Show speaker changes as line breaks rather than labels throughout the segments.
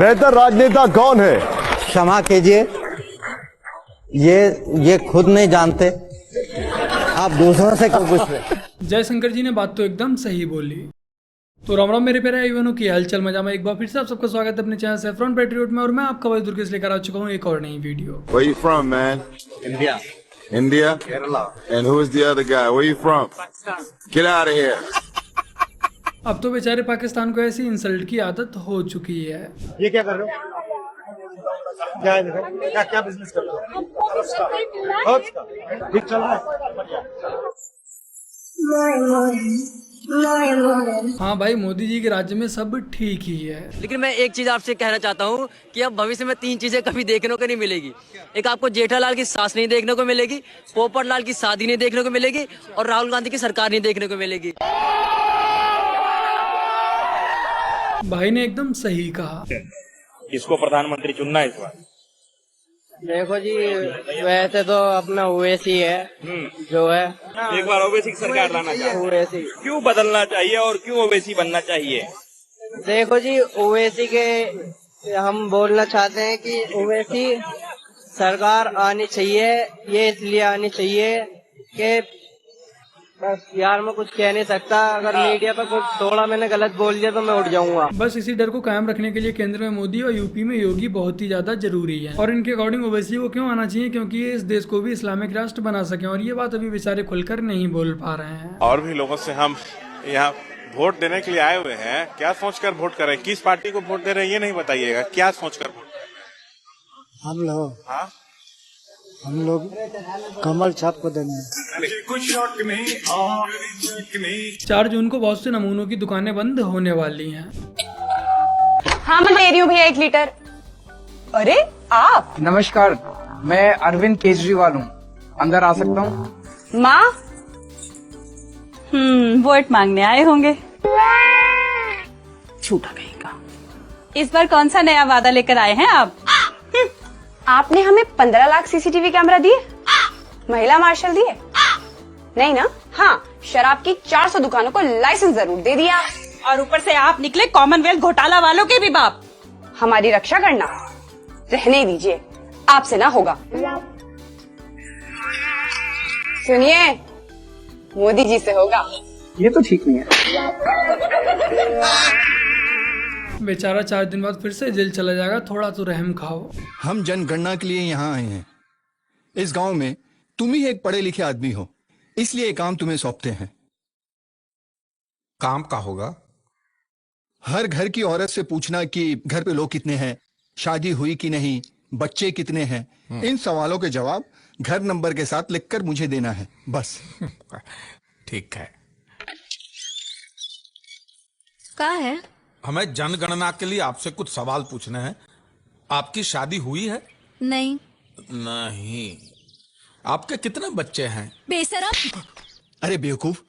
बेहतर राजनेता कौन है?
क्षमा कीजिए, ये खुद नहीं जानते, आप दूसरों से क्यों पूछ रहे?
जयशंकर जी ने बात तो एकदम सही बोली। तो राम राम मेरे प्यारे भाइयों की हालचाल मजा में एक बार फिर से आप सबका स्वागत है अपने चैनल सैफरॉन पैट्रियट में। और मैं आपका भाई दुर्गेश लेकर आ चुका हूँ एक और नई video.
Where you from, man?
India.
India?
Kerala.
And who is the other guy? Where you from?
Pakistan.
Get out of here.
अब तो बेचारे पाकिस्तान को ऐसी इंसल्ट की आदत हो चुकी है।
ये क्या कर रहे हो? क्या है देखो? क्या बिजनेस कर रहे हो? ठीक चल रहा है।
हाँ भाई, मोदी जी के राज्य में सब ठीक ही है।
लेकिन मैं एक चीज आपसे कहना चाहता हूँ कि अब भविष्य में 3 चीजें कभी देखने को नहीं मिलेगी। एक, आपको जेठालाल की सास नहीं देखने को मिलेगी, पोपटलाल की शादी नहीं देखने को मिलेगी, और राहुल गांधी की सरकार नहीं देखने को मिलेगी।
भाई ने एकदम सही कहा।
किसको प्रधानमंत्री चुनना है इस बार?
देखो जी, वैसे तो अपना ओवैसी है जो है।
एक बार ओवैसी की सरकार लाना चाहिए।
ओवैसी
क्यों बदलना चाहिए और क्यों ओवैसी बनना चाहिए?
देखो जी, ओवैसी के हम बोलना चाहते हैं कि ओवैसी सरकार आनी चाहिए। ये इसलिए आनी चाहिए कि बस यार मैं कुछ कह नहीं सकता, अगर मीडिया पर कुछ थोड़ा मैंने गलत बोल दिया तो मैं उठ जाऊंगा।
बस इसी डर को कायम रखने के लिए केंद्र में मोदी और यूपी में योगी बहुत ही ज्यादा जरूरी है। और इनके अकॉर्डिंग ओवैसी को क्यों आना चाहिए? क्योंकि ये इस देश को भी इस्लामिक राष्ट्र बना सके, और ये बात अभी बेचारे खुलकर नहीं बोल पा रहे हैं।
और भी लोगों से हम यहाँ वोट देने के लिए आए हुए हैं। क्या सोचकर वोट कर रहे हैं? किस पार्टी को वोट दे रहे हैं ये नहीं बताइएगा, क्या सोचकर वोट कर रहे हैं?
हम लोग कमल छाप को देंगे।
4 जून को बहुत से नमूनों की दुकानें बंद होने वाली हैं।
हाँ मैं दे रही हूँ भैया 1 लीटर। अरे आप?
नमस्कार, मैं अरविंद केजरीवाल हूँ, अंदर आ सकता हूँ?
माँ वोट मांगने आए होंगे। झूठा कहेगा। इस बार कौन सा नया वादा लेकर आए हैं आप? आपने हमें 15 लाख सीसीटीवी कैमरा दिए, महिला मार्शल दिए नहीं ना? हाँ, शराब की 400 दुकानों को लाइसेंस जरूर दे दिया, और ऊपर से आप निकले कॉमनवेल्थ घोटाला वालों के भी बाप। हमारी रक्षा करना रहने दीजिए, आपसे ना होगा। सुनिए, मोदी जी से होगा।
ये तो ठीक नहीं है।
बेचारा 4 दिन बाद फिर से जेल चला जाएगा, थोड़ा तो रहम खाओ।
हम जनगणना के लिए यहाँ आए हैं। इस गांव में तुम ही एक पढ़े लिखे आदमी हो, इसलिए ये काम तुम्हें सौंपते हैं।
काम का होगा?
हर घर की औरत से पूछना कि घर पे लोग कितने हैं, शादी हुई कि नहीं, बच्चे कितने हैं। इन सवालों के जवाब घर नंबर के साथ लिखकर मुझे देना है, बस।
ठीक है।
क्या है?
हमें जनगणना के लिए आपसे कुछ सवाल पूछने हैं। आपकी शादी हुई है?
नहीं।
नहीं। आपके कितने बच्चे हैं?
बेशरम।
अरे बेवकूफ,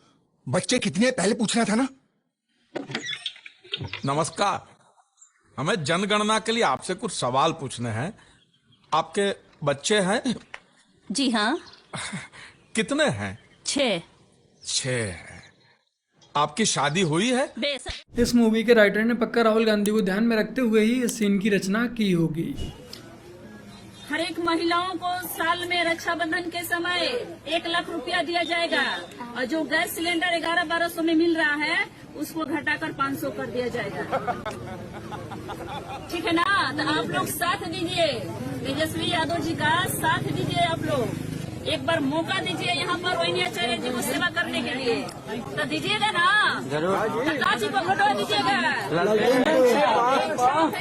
बच्चे कितने हैं पहले पूछना था ना।
नमस्कार, हमें जनगणना के लिए आपसे कुछ सवाल पूछने हैं। आपके बच्चे हैं?
जी हाँ।
कितने हैं?
6।
6 हैं। आपकी शादी हुई है?
इस मूवी के राइटर ने पक्का राहुल गांधी को ध्यान में रखते हुए ही इस सीन की रचना की होगी।
हर एक महिलाओं को साल में रक्षाबंधन के समय 1 लाख रुपया दिया जाएगा, और जो गैस सिलेंडर 1100-1200 में मिल रहा है उसको घटाकर 500 कर दिया जाएगा। ठीक है ना? तो आप लोग साथ दीजिए, तेजस्वी यादव जी का साथ दीजिए। आप लोग एक बार मौका दीजिए यहाँ पर रोहिणी आचार्य जी को सेवा करने के लिए, तो दीजिएगा ना? जरूर। जी को घटवा दीजिएगा।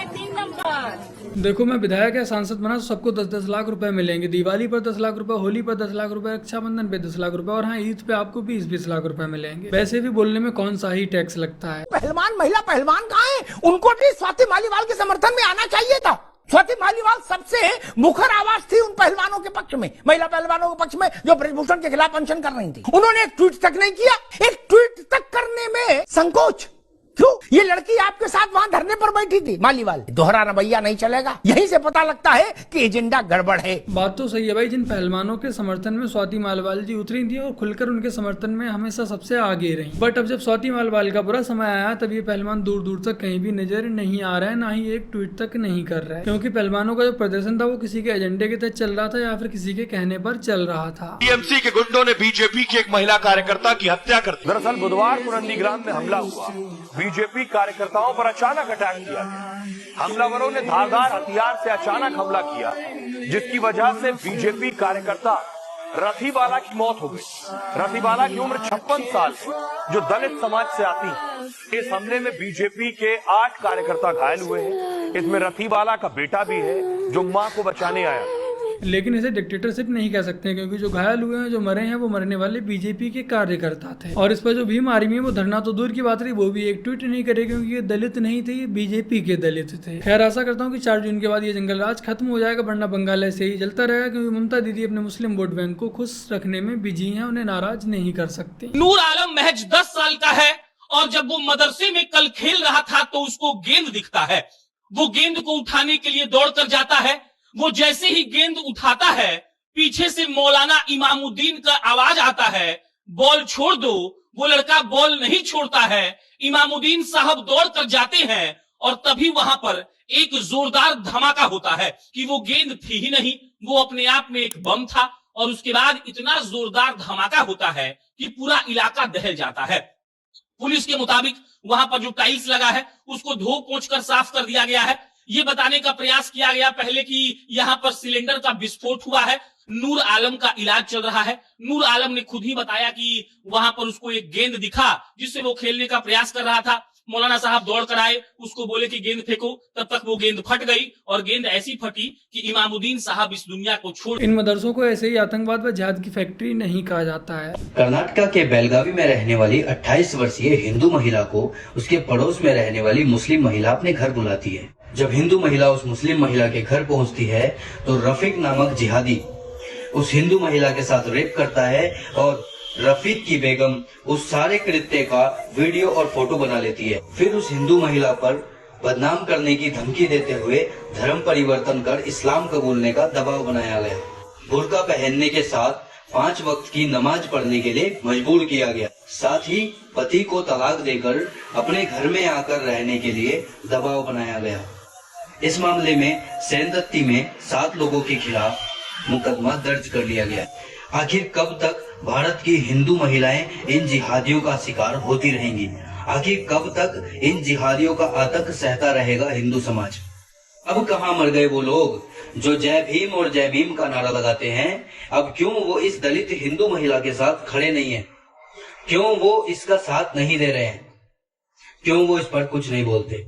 3 नंबर।
देखो, मैं विधायक या सांसद बना तो सबको 10-10 लाख रुपए मिलेंगे। दिवाली पर 10 लाख रुपए, होली पर 10 लाख रुपए, रक्षाबंधन पे 10 लाख रुपए, और हाँ ईद पे आपको 20-20 लाख रुपए मिलेंगे। वैसे भी बोलने में कौन सा ही टैक्स लगता है।
पहलवान, महिला पहलवान कहाँ है? उनको भी स्वाति मालीवाल के समर्थन में आना चाहिए था। स्वाति मालीवाल सबसे मुखर आवाज थी उन पहलवानों के पक्ष में, महिला पहलवानों के पक्ष में जो ब्रजभूषण के खिलाफ अनशन कर रही थी। उन्होंने एक ट्वीट तक नहीं किया। एक ट्वीट तक करने में संकोच क्यों? ये लड़की आपके साथ वहां धरने पर बैठी थी मालीवाल। दोहरा रवैया नहीं चलेगा। यहीं से पता लगता है कि एजेंडा गड़बड़ है।
बात तो सही है भाई, जिन पहलवानों के समर्थन में स्वाति मालिवाल जी उतरी थी और खुलकर उनके समर्थन में हमेशा सबसे आगे रही, बट अब जब स्वाति मालिवाल का बुरा समय आया तब ये पहलवान दूर दूर तक कहीं भी नजर नहीं आ रहा है, ना ही एक ट्वीट तक नहीं कर रहा है, क्योंकि पहलवानों का जो प्रदर्शन था वो किसी के एजेंडे के तहत चल रहा था या फिर किसी के कहने पर चल रहा था।
टीएमसी के गुंडों ने बीजेपी की एक महिला कार्यकर्ता की हत्या कर दी। दरअसल बुधवार को नंदीग्राम में हमला हुआ। बीजेपी कार्यकर्ताओं पर अचानक अटैक किया गया। हमलावरों ने धारदार हथियार से अचानक हमला किया, जिसकी वजह से बीजेपी कार्यकर्ता रथीवाला की मौत हो गई। रथीवाला की उम्र 56 साल, जो दलित समाज से आती है। इस हमले में बीजेपी के 8 कार्यकर्ता घायल हुए हैं। इसमें रथीवाला का बेटा भी है, जो मां को बचाने आया।
लेकिन इसे डिक्टेटरशिप नहीं कह सकते, क्योंकि जो घायल हुए हैं, जो मरे हैं, वो मरने वाले बीजेपी के कार्यकर्ता थे। और इस पर जो भीम आर्मी है वो धरना तो दूर की बात रही, वो भी एक ट्वीट नहीं करे, क्योंकि ये दलित नहीं थे, ये बीजेपी के दलित थे। खैर आशा करता हूँ कि 4 जून के बाद ये जंगल राज खत्म हो जाएगा, वरना बंगाल ऐसे ही जलता रहेगा, क्योंकि ममता दीदी अपने मुस्लिम वोट बैंक को खुश रखने में बिजी है, उन्हें नाराज नहीं कर सकती।
नूर आलम महज 10 साल का है और जब वो मदरसे में कल खेल रहा था तो उसको गेंद दिखता है। वो गेंद को उठाने के लिए दौड़ कर जाता है। वो जैसे ही गेंद उठाता है, पीछे से मौलाना इमामुद्दीन का आवाज आता है, बॉल छोड़ दो। वो लड़का बॉल नहीं छोड़ता है। इमामुद्दीन साहब दौड़ कर जाते हैं और तभी वहां पर एक जोरदार धमाका होता है कि वो गेंद थी ही नहीं, वो अपने आप में एक बम था। और उसके बाद इतना जोरदार धमाका होता है कि पूरा इलाका दहल जाता है। पुलिस के मुताबिक वहां पर जो टाइल्स लगा है उसको धो पोंछ कर साफ कर दिया गया है। ये बताने का प्रयास किया गया पहले कि यहाँ पर सिलेंडर का विस्फोट हुआ है। नूर आलम का इलाज चल रहा है। नूर आलम ने खुद ही बताया कि वहां पर उसको एक गेंद दिखा जिससे वो खेलने का प्रयास कर रहा था। मौलाना साहब दौड़ कर आए, उसको बोले कि गेंद फेंको, तब तक वो गेंद फट गई और गेंद ऐसी फटी कि इमामुद्दीन साहब इस दुनिया को छोड़।
इन मदरसों को ऐसे ही आतंकवाद व जिहाद की फैक्ट्री नहीं कहा जाता है।
कर्नाटक के बेलगावी में रहने वाली 28 वर्षीय हिंदू महिला को उसके पड़ोस में रहने वाली मुस्लिम महिला अपने घर बुलाती है। जब हिंदू महिला उस मुस्लिम महिला के घर पहुंचती है तो रफीक नामक जिहादी उस हिंदू महिला के साथ रेप करता है और रफीक की बेगम उस सारे कृत्य का वीडियो और फोटो बना लेती है। फिर उस हिंदू महिला पर बदनाम करने की धमकी देते हुए धर्म परिवर्तन कर इस्लाम कबूलने का दबाव बनाया गया। बुर्का पहनने के साथ 5 वक्त की नमाज पढ़ने के लिए मजबूर किया गया। साथ ही पति को तलाक देकर अपने घर में आकर रहने के लिए दबाव बनाया गया। इस मामले में सेंदत्ती में 7 लोगों के खिलाफ मुकदमा दर्ज कर लिया गया। आखिर कब तक भारत की हिंदू महिलाएं इन जिहादियों का शिकार होती रहेंगी? आखिर कब तक इन जिहादियों का आतंक सहता रहेगा हिंदू समाज? अब कहाँ मर गए वो लोग जो जय भीम और जय भीम का नारा लगाते हैं? अब क्यों वो इस दलित हिंदू महिला के साथ खड़े नहीं हैं? क्यों वो इसका साथ नहीं दे रहे हैं? क्यों वो इस पर कुछ नहीं बोलते?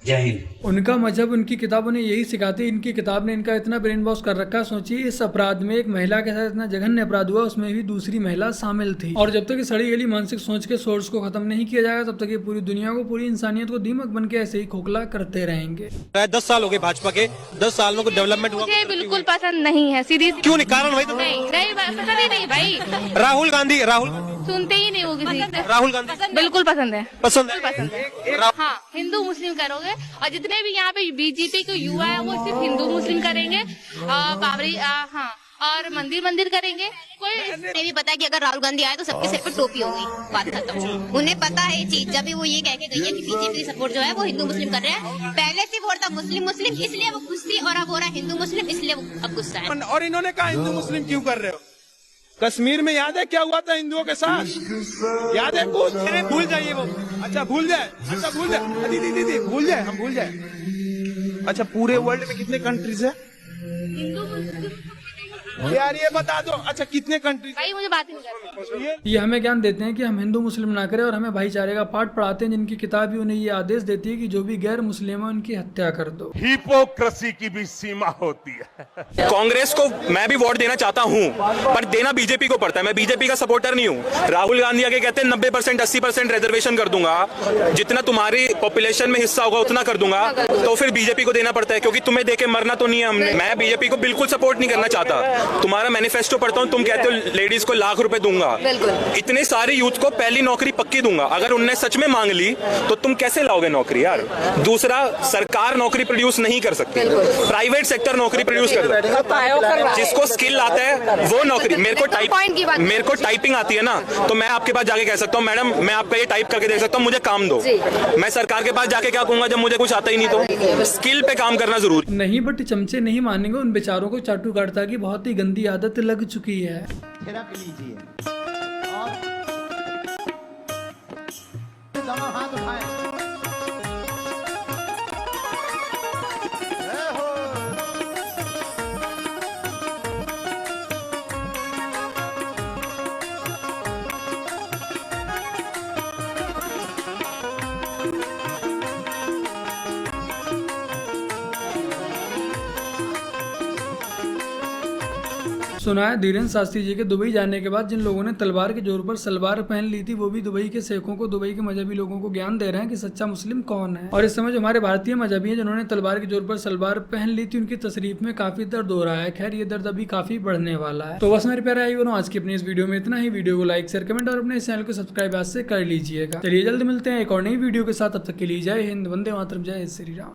जय हिंद।
उनका मजहब, उनकी किताबों ने यही सिखाती। इनकी किताब ने इनका इतना ब्रेन वॉश कर रखा। सोचिए इस अपराध में एक महिला के साथ इतना जघन्य अपराध हुआ, उसमें भी दूसरी महिला शामिल थी। और जब तक ये सड़ी गली मानसिक सोच के सोर्स को खत्म नहीं किया जाएगा तब तक ये पूरी दुनिया को, पूरी इंसानियत को दीमक बन के ऐसे ही खोखला करते रहेंगे।
10 साल हो गए भाजपा के, 10 साल में कोई डेवलपमेंट हुआ?
मुझे बिल्कुल पसंद नहीं है सीरीज।
क्यों नहीं? कारण भाई तो
नहीं पसंद ही नहीं भाई।
राहुल गांधी, राहुल
सुनते ही नहीं वो किसी।
राहुल गांधी
बिल्कुल पसंद है,
पसंद
है। हाँ, हिंदू मुस्लिम करोगे और जितने भी यहाँ पे बीजेपी के युवा है वो सिर्फ हिंदू मुस्लिम करेंगे, बाबरी हाँ, और मंदिर करेंगे। कोई
नहीं भी पता है कि अगर राहुल गांधी आए तो सबके सिर पे टोपी होगी, बात खत्म। उन्हें पता है ये चीज, जब भी वो ये कह के गई है कि बीजेपी सपोर्ट जो है वो हिंदू मुस्लिम कर रहे हैं। पहले से वो था मुस्लिम इसलिए वो खुश थी, और अब हो रहा हिंदू मुस्लिम इसलिए वो अब गुस्सा है।
और इन्होंने कहा हिंदू मुस्लिम क्यों कर रहे हो? कश्मीर में याद है क्या हुआ था हिंदुओं के साथ? याद है? भूल जाइए वो। अच्छा भूल जाए, अच्छा भूल जाए, दीदी भूल जाए, हम भूल जाए। अच्छा पूरे वर्ल्ड में कितने कंट्रीज है यार ये बता दो? अच्छा कितने कंट्रीज?
भाई मुझे बात ही नहीं करनी।
ये हमें ज्ञान देते हैं कि हम हिंदू मुस्लिम ना करें और हमें भाईचारे का पाठ पढ़ाते हैं, जिनकी किताब भी उन्हें ये आदेश देती है कि जो भी गैर मुस्लिम है उनकी हत्या कर दो।
हिपोक्रेसी की भी सीमा होती है।
कांग्रेस को मैं भी वोट देना चाहता हूं, पर देना बीजेपी को पड़ता है। मैं बीजेपी का सपोर्टर नहीं हूं। राहुल गांधी आगे कहते हैं 90% 80% रिजर्वेशन कर दूंगा, जितना तुम्हारी पॉपुलेशन में हिस्सा होगा उतना कर दूंगा, तो फिर बीजेपी को देना पड़ता है, क्योंकि तुम्हें देके मरना तो नहीं है हमने। मैं बीजेपी को बिल्कुल सपोर्ट नहीं करना चाहता। तुम्हारा मैनिफेस्टो पढ़ता हूँ, तुम कहते हो लेडीज को लाख रुपए दूंगा। इतने सारे यूथ को पहली नौकरी पक्की दूंगा। अगर उनने सच में मांग ली तो तुम कैसे लाओगे नौकरी यार? दूसरा, सरकार नौकरी प्रोड्यूस नहीं कर सकती, प्राइवेट सेक्टर नौकरी प्रोड्यूस कर सकता है। जिसको स्किल आता है वो नौकरी। मेरे को टाइपिंग आती है ना, तो मैं आपके पास जाके कह सकता हूँ मैडम मैं आपका ये टाइप करके दे सकता हूँ, मुझे काम दो। मैं सरकार के पास जाके क्या कहूंगा जब मुझे कुछ आता ही नहीं? तो स्किल पे काम करना जरूरी
नहीं, बट चमचे नहीं मानेंगे उन बेचारों को चाटू काटता की बहुत ही गंदी आदत लग चुकी है।
थेरेपी लीजिए और दोनों हाथ उठाएं।
सुना है धीरेन्द्र शास्त्री जी के दुबई जाने के बाद जिन लोगों ने तलवार के जोर पर सलवार पहन ली थी वो भी दुबई के शेखों को, दुबई के मजहबी लोगों को ज्ञान दे रहे हैं कि सच्चा मुस्लिम कौन है। और इस समय जो हमारे भारतीय मजहबी हैं जिन्होंने तलवार के जोर पर सलवार पहन ली थी उनकी तशरीफ में काफी दर्द हो रहा है। खैर ये दर्द अभी काफी बढ़ने वाला है। तो बस मेरे प्यारे भाई बहनों आज की अपनी इस वीडियो में इतना ही। वीडियो को लाइक शेयर कमेंट और अपने इस चैनल को सब्सक्राइब आज से कर लीजिएगा। चलिए जल्द मिलते हैं एक और नई वीडियो के साथ, तब तक के लिए जय हिंद, वंदे मातरम, जय श्री राम।